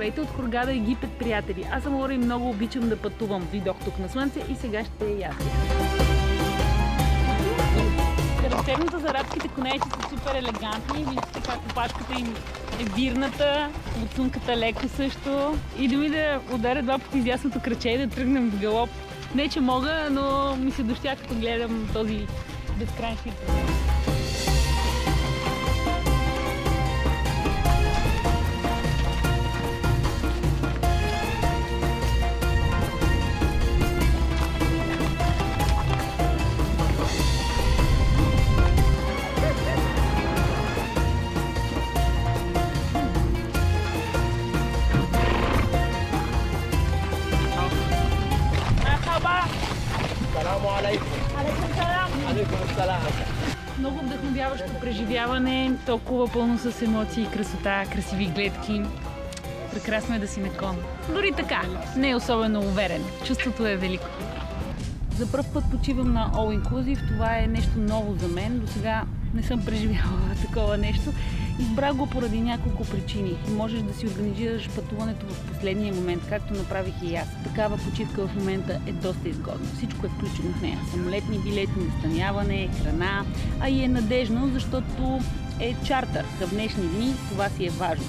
Здравейте от Хургада, Египет, приятели! Аз съм Лора и много обичам да пътувам. Дойдох тук на слънце и сега ще ясна. Характерното за арабските конеи, че са супер елегантни. Виждате как опашката им е вирната, лацунката леко също. И да ми да ударя два пъти из ясното краче и да тръгнем в галоп. Не, че мога, но ми се дощя, като гледам този безкрайен филм. Много вдъхновяващо преживяване, толкова пълно с емоции, красота, красиви гледки. Прекрасно е да си на кон. Дори така, не е особено уверен. Чувството е велико. За пръв път почивам на All Inclusive. Това е нещо ново за мен. До сега не съм преживявала такова нещо. Избрах го поради няколко причини. Можеш да си организираш пътуването в последния момент, както направих и аз. Такава почивка в момента е доста изгодна. Всичко е включено в нея. Самолетни билети, настаняване, храна, а и е надежно, защото е чартър. В днешни дни това си е важно.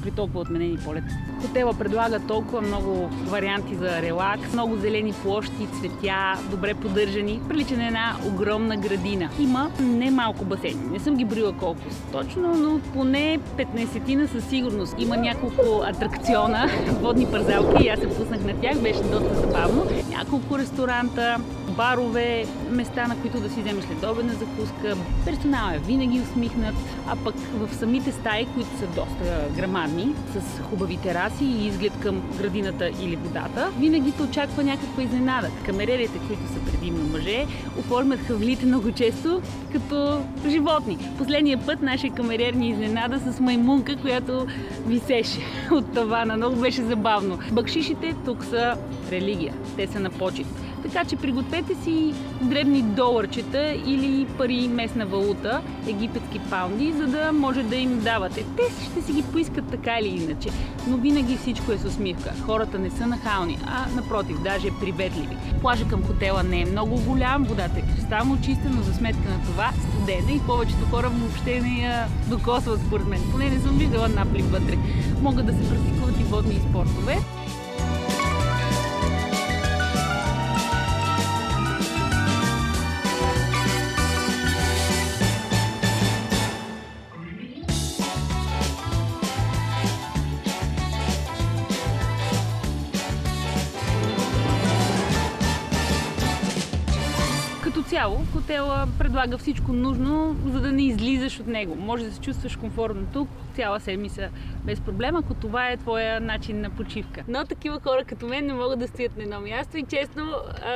При толкова отменени полети. Хотела предлага толкова много варианти за релакс, много зелени площи, цветя, добре поддържани. Прилича на една огромна градина. Има не малко басейни. Не съм ги броила колко точно, но поне 15-тина със сигурност. Има няколко атракциона, водни парзалки и аз се пуснах на тях, беше доста забавно. Няколко ресторанта, барове, места, на които да си вземеш следобедна закуска. Персоналът е винаги усмихнат, а пък в самите стаи, които са доста грамадни, с хубави тераси и изглед към градината или водата, винаги те очаква някаква изненада. Камерерите, които са предимно мъже, оформят хавлите много често като животни. Последния път нашия камерер ни изненада с маймунка, която висеше от тавана. Много беше забавно. Бакшишите тук са религия. Те са на почит. Така че пригответе си дребни доларчета или пари местна валута, египетски паунди, за да може да им давате. Те ще си ги поискат така или иначе, но винаги всичко е с усмивка. Хората не са нахални, а напротив, даже приветливи. Плажа към хотела не е много голям, водата е кристално чиста, но за сметка на това студена и повечето хора въобще не я докосват според мен. Поне не съм виждала наплив вътре. Могат да се практикуват и водни спортове. Като цяло, хотела предлага всичко нужно, за да не излизаш от него. Може да се чувстваш комфортно тук цяла седмица без проблем, ако това е твоя начин на почивка. Но такива хора като мен не могат да стоят на едно място и честно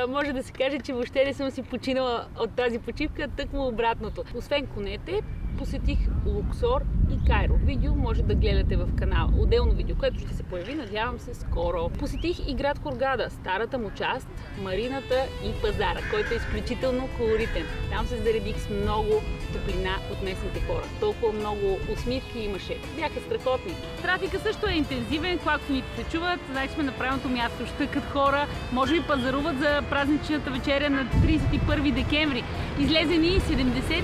може да се каже, че въобще не съм си починала от тази почивка, тъкмо обратното. Освен конете, посетих Луксор и Кайро. Видео може да гледате в канала. Отделно видео, което ще се появи, надявам се, скоро. Посетих и град Хургада, старата му част, марината и пазара, който е изключително колоритен. Там се заредих с много топлина от местните хора. Толкова много усмивки имаше. Бяха страхотни. Трафика също е интензивен, клаксоните се чуват. Значи сме на правилното място. Щъкат хора. Може би пазаруват за празничната вечеря на 31 декември. Излезени 72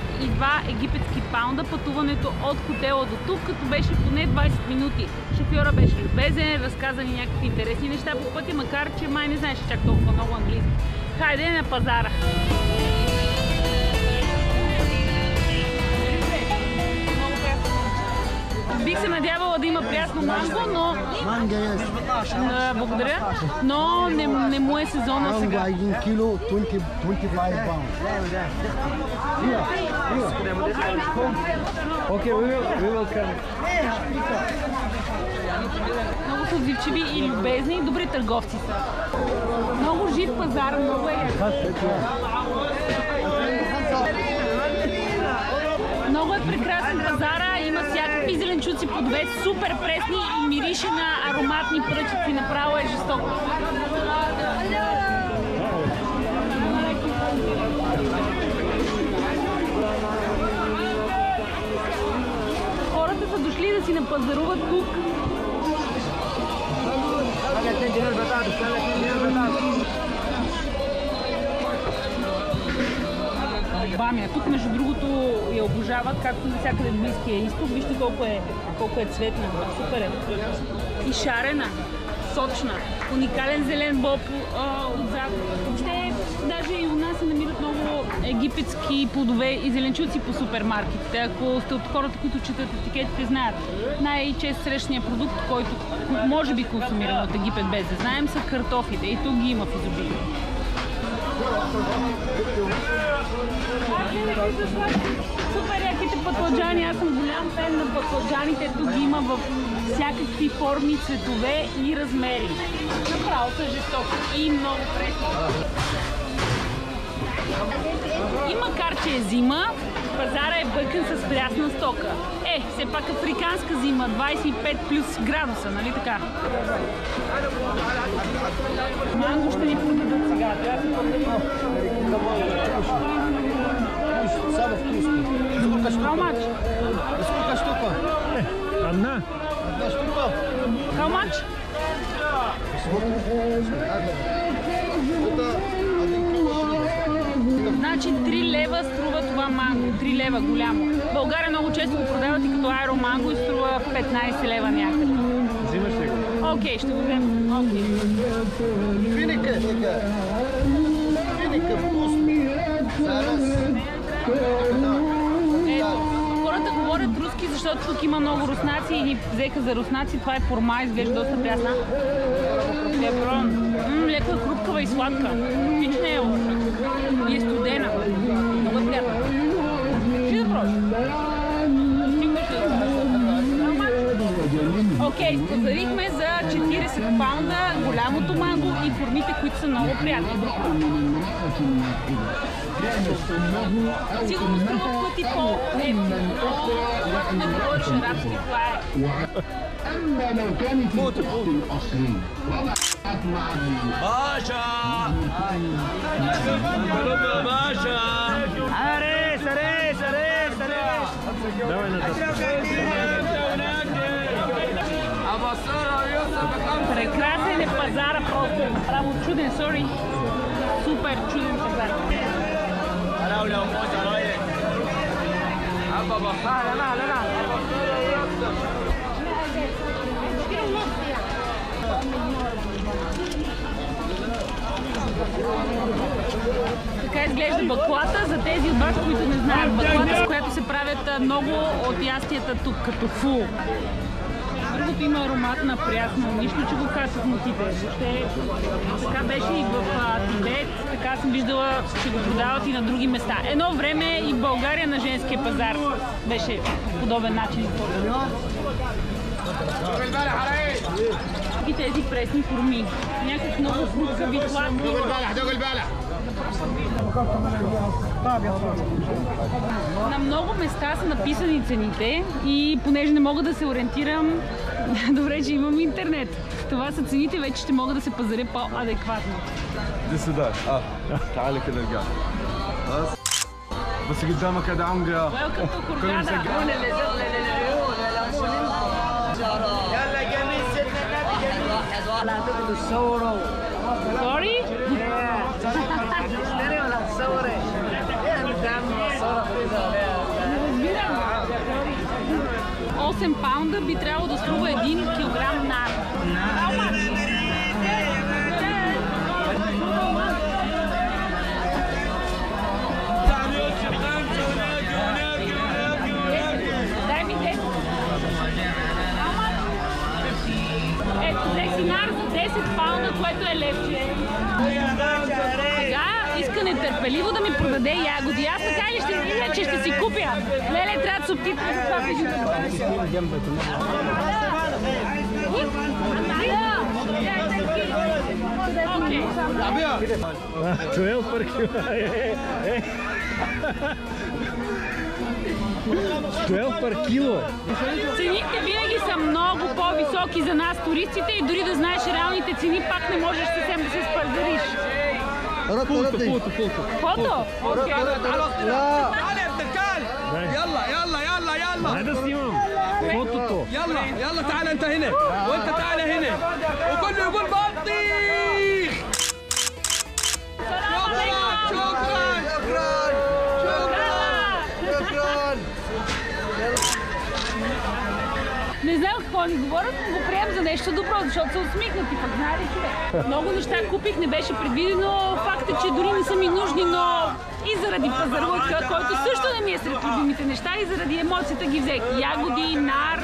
египетски паунда пътуването от хотела до тук, като беше поне 20 минути. Шофьора беше любезен, разказа ни някакви интересни неща по пътя, макар че май не знаеше чак толкова много английски. Хайде на пазара! Бих се надявала да има прясно манго, но... Благодаря, но не му е сезона сега. Mango 1 kilo, 25 pounds. Okay, we will come. Много са отзивчиви и любезни, и добри търговци са. Много жив пазар, много е. Много е прекрасен пазара, има всякакви зеленчуци по две, супер пресни и мирише на ароматни пръчици. Направо е жестоко. Хората са дошли да си напазаруват тук. Бамия. Тук, между другото, я обожават, както навсякъде в Близкия изток. Вижте колко е цветна. Супер е. И шарена, сочна, уникален зелен боб отзад. Въобще, даже и у нас се намират много египетски плодове и зеленчуци по супермаркетите. Ако сте от хората, които четат етикетите, знаят. Най-често срещания продукт, който може би консумиран от Египет без да знаем, са картофите. И тук ги има в изобилие. Супер яките бакладжани, аз съм голям фен на бакладжаните. Тук ги има в всякакви форми, цветове и размери. Направо са жестоки и много пресни. И макар че е зима, пазара е бъкан с прясна стока. Все пак африканска зима, 25 плюс градуса, нали така? Манго ще ни продадат сега. Само вкусно. How much? Сколько штука? Одна? Одна штука? How much? Значи 3 лева струва това манго. 3 лева голямо. В България много често го продават и като аероманго и струва 15 лева някъде. Взимаш ли го? Окей, ще го вземем. Окей. Финика сега. Финика вкусно. Хората говорят руски, защото тук има много руснаци и ни взеха за руснаци. Това е форма, изглежда доста прясна. Леко е хрупкава и сладка. Хич не е лоша. И е студена. Много е приятна. Ще да пробваш. Стигнеш ли да? Окей, спазарихме за 40 паунда голямото манго и формите, които са много приятни. Сигурно струва пъти по-ефтино. Не говориш арабски, това е. باشا باشا Арес, арес, арес, арес! Давай назад. Прекрасен е пазара, просто право чуден, сори. Супер чуден пазар. Така изглежда баклата за тези от вас, които не знаят. Баклата, с която се правят много от ястията тук, като фул. Другото има аромат на прясно, нищо, че го казват мотите. Въобще така беше и в Тибет, така съм виждала, че го продават и на други места. Едно време и в България на женския пазар беше подобен начин. И тези пресни форми. Някак много хрупкави, сладки. На много места са написани цените и понеже не мога да се ориентирам, добре, че имам интернет. Това са цените, вече ще мога да се пазаря по-адекватно. دي السودان تعالي كده ارجع بس قدامك هذا عمقة Welcome to Hurghada. يلا جميل سيدنا النبي جميل ولا تقعدوا تصوروا Sorry? تشتري ولا تصوري؟ يا مدام صورة Разбирам. 8 паунда би трябвало да струва 1 килограм нар. Дай ми 10. Ето, взех си нар за 10 паунда, което е левче. Сега иска нетърпеливо да ми продаде ягоди. Аз така ли ще видя, че ще си купя? Леле, трябва субтитри за това Окей. 12 per kilo. 12 per kilo. Цените винаги са много по-високи за нас, туристите, и дори да знаеш реалните цени, пак не можеш съвсем да се спързариш. Фото? Окей. يلا يلا يلا يلا هذا سيمام فوتو يلا يلا تعال انت هنا وانت تعال هنا وكله يقول بطي Не знам какво ни говорят, но го приемам за нещо добро, защото са усмихнати, пък знае ли човек. Много неща купих, не беше предвидено. Факт е, че дори не са ми нужни, но и заради пазарлъка, който също не ми е сред любимите неща, и заради емоцията ги взех. Ягоди, нар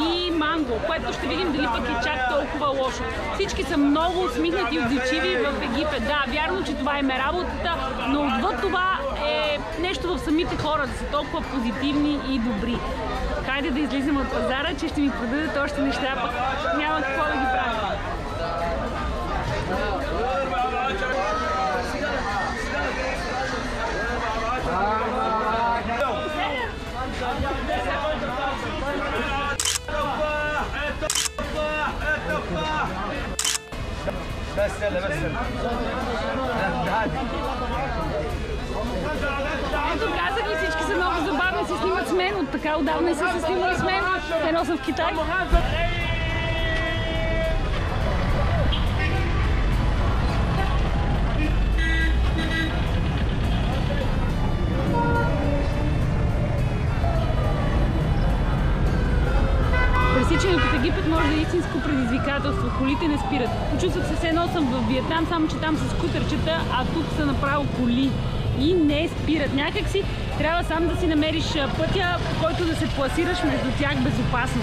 и манго, което ще видим дали пък е чак толкова лошо. Всички са много усмихнати и отзивчиви в Египет. Да, вярно, че това им е работата, но отвъд това е нещо в самите хора, да са толкова позитивни и добри. Хайде да излизам от пазара, че ще ми продадат още неща, пък няма какво да ги правя. Ето, казах ли, всички са много забавни, се снимат с мен, от така отдавна са се снимали с мен, едно съм в Китай. Пресичането в Египет може да е истинско предизвикателство. Колите не спират. Почувствах се все едно съм в Виетнам, само че там са скутерчета, а тук са направо коли. И не спират. Някак си трябва сам да си намериш пътя, по който да се пласираш между тях безопасно.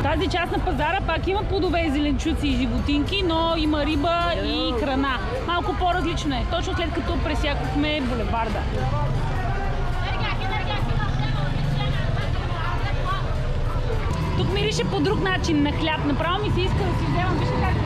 Тази част на пазара пак има плодове и зеленчуци и животинки, но има риба и храна. Малко по-различно е, точно след като пресякохме булеварда. Тук мирише по друг начин на хляб. Направо ми се иска да си вземам. Вижте как се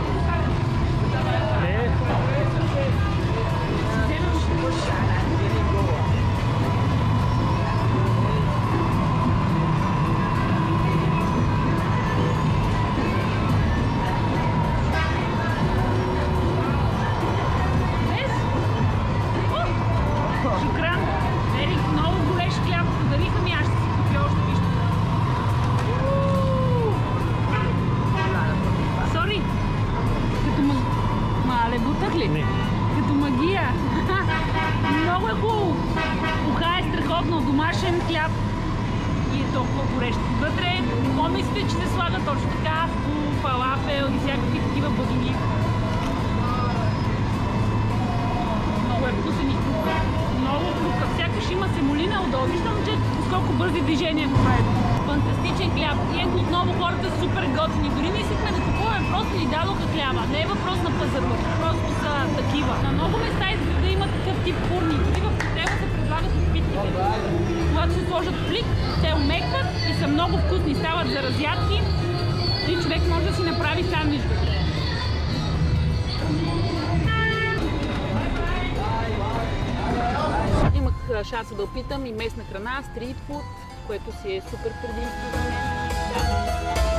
като магия. Много е хубаво. Уха е страхотно. Домашен хляб и е толкова горещ. Вътре, какво мислите, че се слага точно така? Фалафел и всякакви такива бадули. Много е вкусен и хрупка. Много хрупка. Сякаш има семолина отдолу. Виждам, че сколко бързи движения го прави. Фантастичен хляб. И ето отново хората са супер готини. Дори не искахме да купуваме, просто ни дадоха хляба. Не е въпрос на пазарлък, просто са такива. На много места искат да има такъв тип фурни. И в хотела се предлагат напитките. Когато се сложат в плик, те омекват и са много вкусни. Стават за разядки и човек може да си направи сандвич. Имах шанса да опитам и местна храна, стрит фуд, което си е супер предимство за мен.